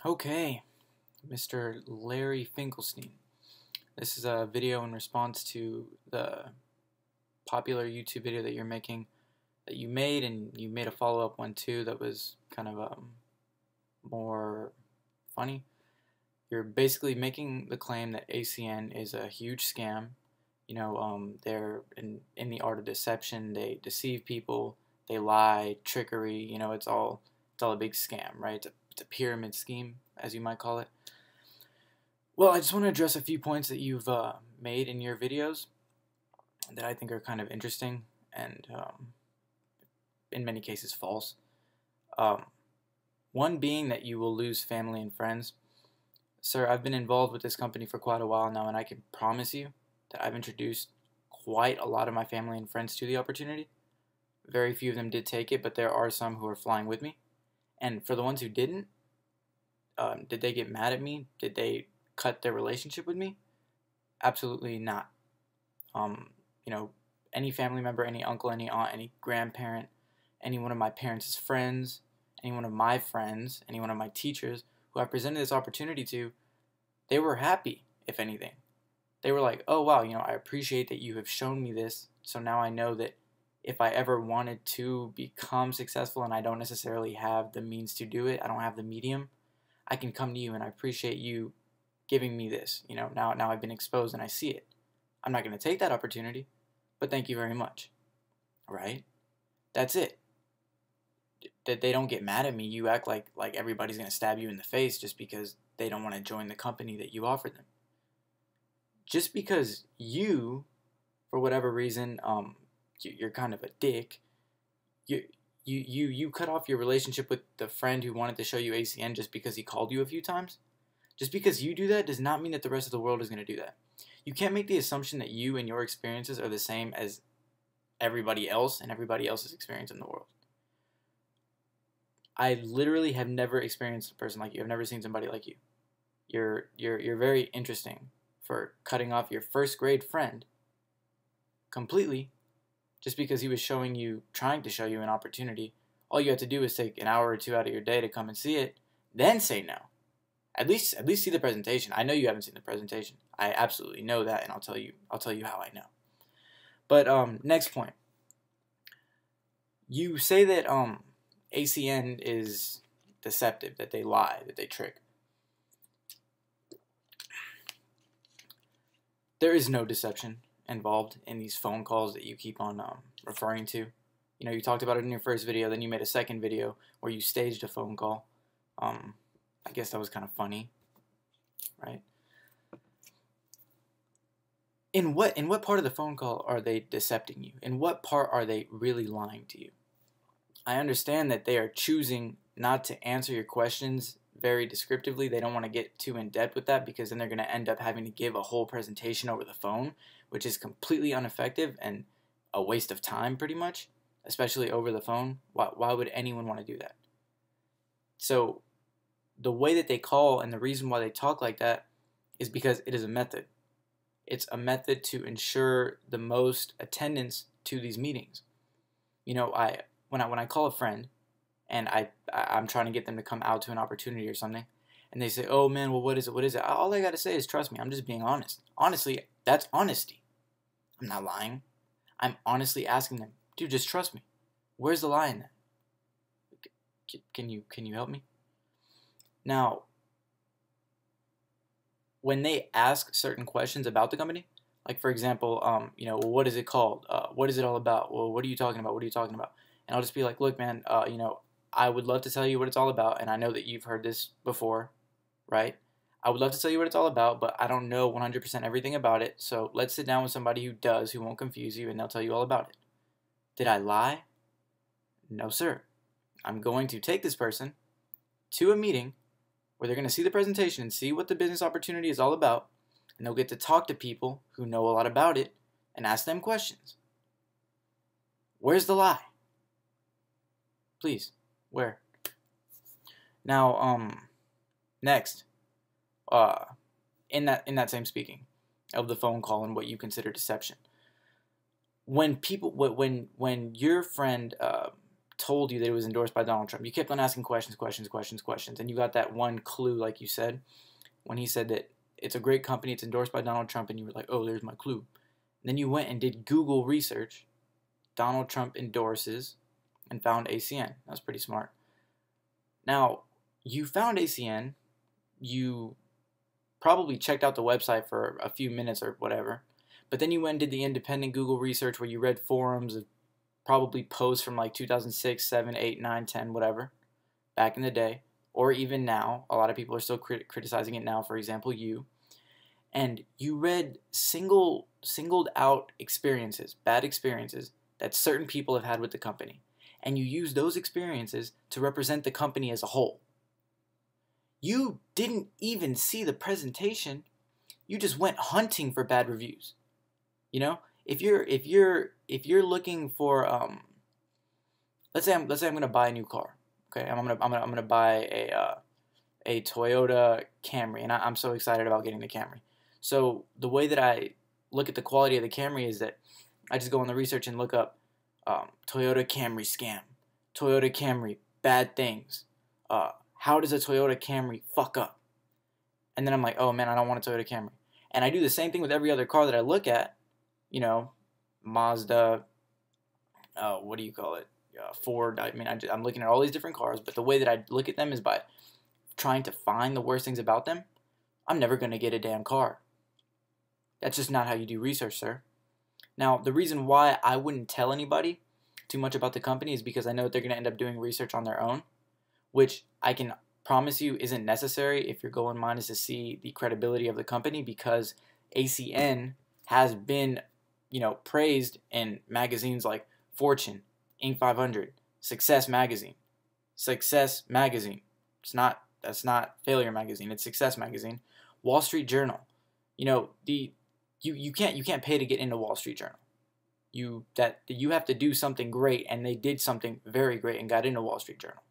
Okay, Mr. Larry Finklestein. This is a video in response to the popular YouTube video that you made, and you made a follow-up one too that was kind of more funny. You're basically making the claim that ACN is a huge scam. They're in the art of deception. They deceive people. They lie, trickery. It's all a big scam, right? It's a pyramid scheme, as you might call it. Well, I just want to address a few points that you've made in your videos that I think are kind of interesting and in many cases false. One being that you will lose family and friends. Sir, I've been involved with this company for quite a while now, and I can promise you that I've introduced quite a lot of my family and friends to the opportunity. Very few of them did take it, but there are some who are flying with me. And for the ones who didn't, did they get mad at me? Did they cut their relationship with me? Absolutely not. Any family member, any uncle, any aunt, any grandparent, any one of my parents' friends, any one of my friends, any one of my teachers who I presented this opportunity to, they were happy, if anything. They were like, oh wow, I appreciate that you have shown me this, so now I know that if I ever wanted to become successful and I don't necessarily have the means to do it, I don't have the medium, I can come to you, and I appreciate you giving me this. Now I've been exposed and I see it. I'm not going to take that opportunity, but thank you very much. Right? That's it. That they don't get mad at me. You act like everybody's going to stab you in the face just because they don't want to join the company that you offered them. Just because you, for whatever reason, you're kind of a dick, you cut off your relationship with the friend who wanted to show you ACN just because he called you a few times. Just because you do that does not mean that the rest of the world is going to do that. You can't make the assumption that you and your experiences are the same as everybody else and everybody else's experience in the world. I literally have never experienced a person like you. I've never seen somebody like you. You're very interesting for cutting off your first grade friend completely just because he was trying to show you an opportunity. All you have to do is take an hour or two out of your day to come and see it, then say no. At least see the presentation. I know you haven't seen the presentation. I absolutely know that, and I'll tell you how I know. But next point. You say that ACN is deceptive, that they lie, that they trick. There is no deception involved in these phone calls that you keep on referring to. You talked about it in your first video, then you made a second video where you staged a phone call. I guess that was kind of funny, right? In what part of the phone call are they decepting you? In what part are they really lying to you? I understand that they are choosing not to answer your questions very descriptively. They don't want to get too in depth with that because then they're going to end up having to give a whole presentation over the phone, which is completely ineffective and a waste of time pretty much, especially over the phone. Why would anyone want to do that? So the way that they call and the reason why they talk like that is because it is a method. It's a method to ensure the most attendance to these meetings. When I call a friend and I'm trying to get them to come out to an opportunity or something, and they say, oh man, well, what is it? All I got to say is trust me. I'm just being honest. Honestly, that's honesty. I'm not lying. I'm honestly asking them, dude, just trust me. Where's the lie in that? Can you help me? Now, when they ask certain questions about the company, like for example, well, what is it called? What is it all about? Well, what are you talking about? What are you talking about? And I'll just be like, look, man, I would love to tell you what it's all about, and I know that you've heard this before, right? I would love to tell you what it's all about, but I don't know 100% everything about it, so let's sit down with somebody who does, who won't confuse you, and they'll tell you all about it. Did I lie? No, sir. I'm going to take this person to a meeting where they're going to see the presentation and see what the business opportunity is all about, and they'll get to talk to people who know a lot about it and ask them questions. Where's the lie? Please, where? Now, next, in that same speaking of the phone call and what you consider deception, when your friend told you that it was endorsed by Donald Trump. You kept on asking questions, and you got that one clue, like you said, when he said that it's a great company, it's endorsed by Donald Trump, and you were like, oh, there's my clue. And then you went and did Google research. Donald Trump endorses, and found ACN. That's pretty smart. Now, you found ACN, you probably checked out the website for a few minutes or whatever, but then you went and did the independent Google research where you read forums of probably posts from like 2006, 7, 8, 9, 10, whatever, back in the day, or even now. A lot of people are still criticizing it now, for example, you. And you read singled out experiences, bad experiences, that certain people have had with the company. And you use those experiences to represent the company as a whole. You didn't even see the presentation. You just went hunting for bad reviews. You know, if you're looking for let's say I'm going to buy a new car. Okay, I'm gonna buy a Toyota Camry, and I'm so excited about getting the Camry. So the way that I look at the quality of the Camry is that I just go on the research and look up Toyota Camry scam, Toyota Camry bad things. How does a Toyota Camry fuck up? And then I'm like, oh man, I don't want a Toyota Camry. And I do the same thing with every other car that I look at. You know, Mazda, what do you call it? Ford. I mean, I'm looking at all these different cars, but the way that I look at them is by trying to find the worst things about them. I'm never going to get a damn car. That's just not how you do research, sir. Now, the reason why I wouldn't tell anybody too much about the company is because I know that they're going to end up doing research on their own, which I can promise you isn't necessary if your goal in mind is to see the credibility of the company, because ACN has been, praised in magazines like Fortune, Inc. 500, Success Magazine. That's not Failure Magazine. It's Success Magazine. Wall Street Journal. You can't pay to get into Wall Street Journal. You have to do something great, and they did something very great and got into Wall Street Journal.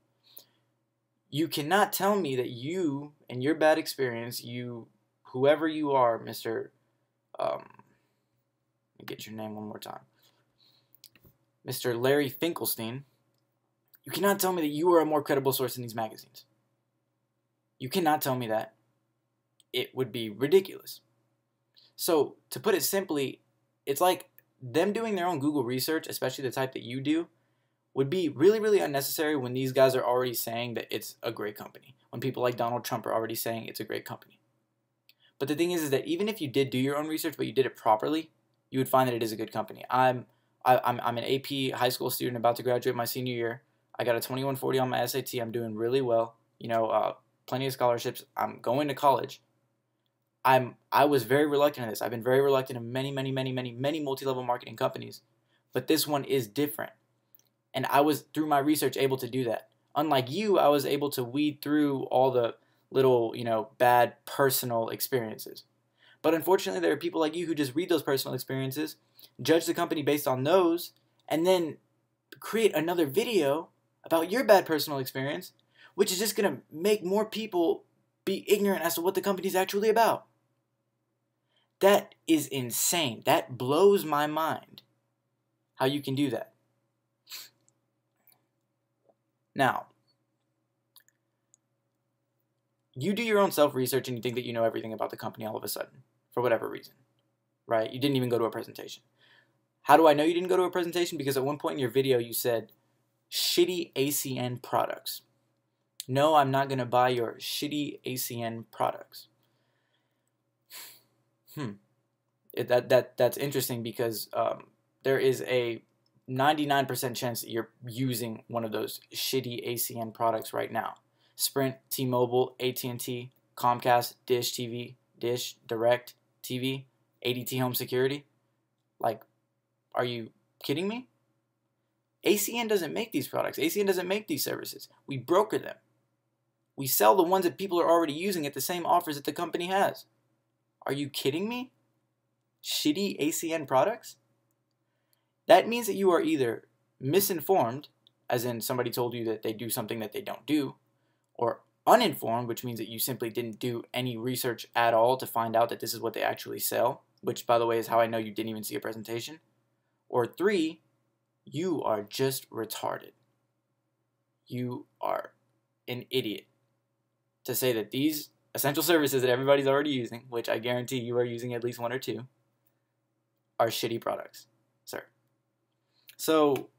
You cannot tell me that you and your bad experience, whoever you are, Mr. Let me get your name one more time. Mr. Larry Finklestein, you cannot tell me that you are a more credible source in these magazines. You cannot tell me that. It would be ridiculous. So, to put it simply, it's like them doing their own Google research, especially the type that you do, would be really, really unnecessary when these guys are already saying that it's a great company. When people like Donald Trump are already saying it's a great company. But the thing is that even if you did do your own research, but you did it properly, you would find that it is a good company. I'm an AP high school student about to graduate my senior year. I got a 2140 on my SAT. I'm doing really well. Plenty of scholarships. I'm going to college. I was very reluctant in this. I've been very reluctant in many multi-level marketing companies. But this one is different. And I was, through my research, able to do that. Unlike you, I was able to weed through all the little, bad personal experiences. But unfortunately, there are people like you who just read those personal experiences, judge the company based on those, and then create another video about your bad personal experience, which is just going to make more people be ignorant as to what the company's actually about. That is insane. That blows my mind how you can do that. Now, you do your own self-research and you think that you know everything about the company all of a sudden, for whatever reason, right? You didn't even go to a presentation. How do I know you didn't go to a presentation? Because at one point in your video you said, shitty ACN products. No, I'm not going to buy your shitty ACN products. That's interesting because there is a 99% chance that you're using one of those shitty ACN products right now. Sprint, T-Mobile, AT&T, Comcast, Dish TV, Dish, Direct TV, ADT Home Security. Like, are you kidding me? ACN doesn't make these products. ACN doesn't make these services. We broker them. We sell the ones that people are already using at the same offers that the company has. Are you kidding me? Shitty ACN products? That means that you are either misinformed, as in somebody told you that they do something that they don't do, or uninformed, which means that you simply didn't do any research at all to find out that this is what they actually sell, which, by the way, is how I know you didn't even see a presentation. Or 3, you are just retarded. you are an idiot to say that these essential services that everybody's already using, which I guarantee you are using at least one or two, are shitty products, sir. So,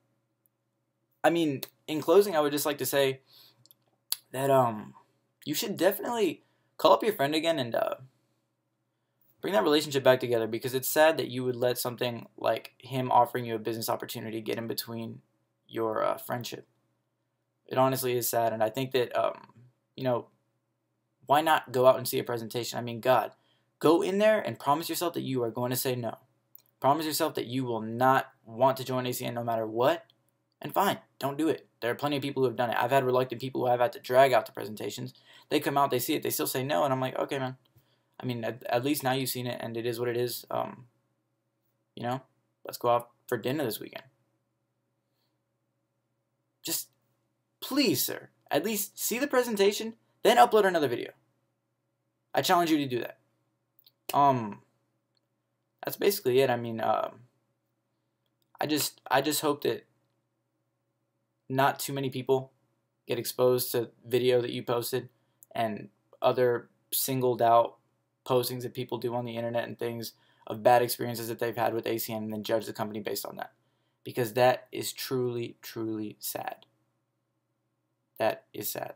I mean, in closing, I would just like to say that you should definitely call up your friend again and bring that relationship back together, because it's sad that you would let something like him offering you a business opportunity get in between your friendship. It honestly is sad, and I think that you know, why not go out and see a presentation? I mean, God, go in there and promise yourself that you are going to say no. Promise yourself that you will not want to join ACN no matter what, and fine, don't do it. There are plenty of people who have done it. I've had reluctant people who I've had to drag out to presentations. They come out, they see it, they still say no, and I'm like, okay, man. I mean, at least now you've seen it, and it is what it is. You know, let's go out for dinner this weekend. Just, please, sir, at least see the presentation, then upload another video. I challenge you to do that. That's basically it. I mean, I just hope that not too many people get exposed to video that you posted and other singled out postings that people do on the internet and things of bad experiences that they've had with ACN, and then judge the company based on that. Because that is truly, truly sad. That is sad.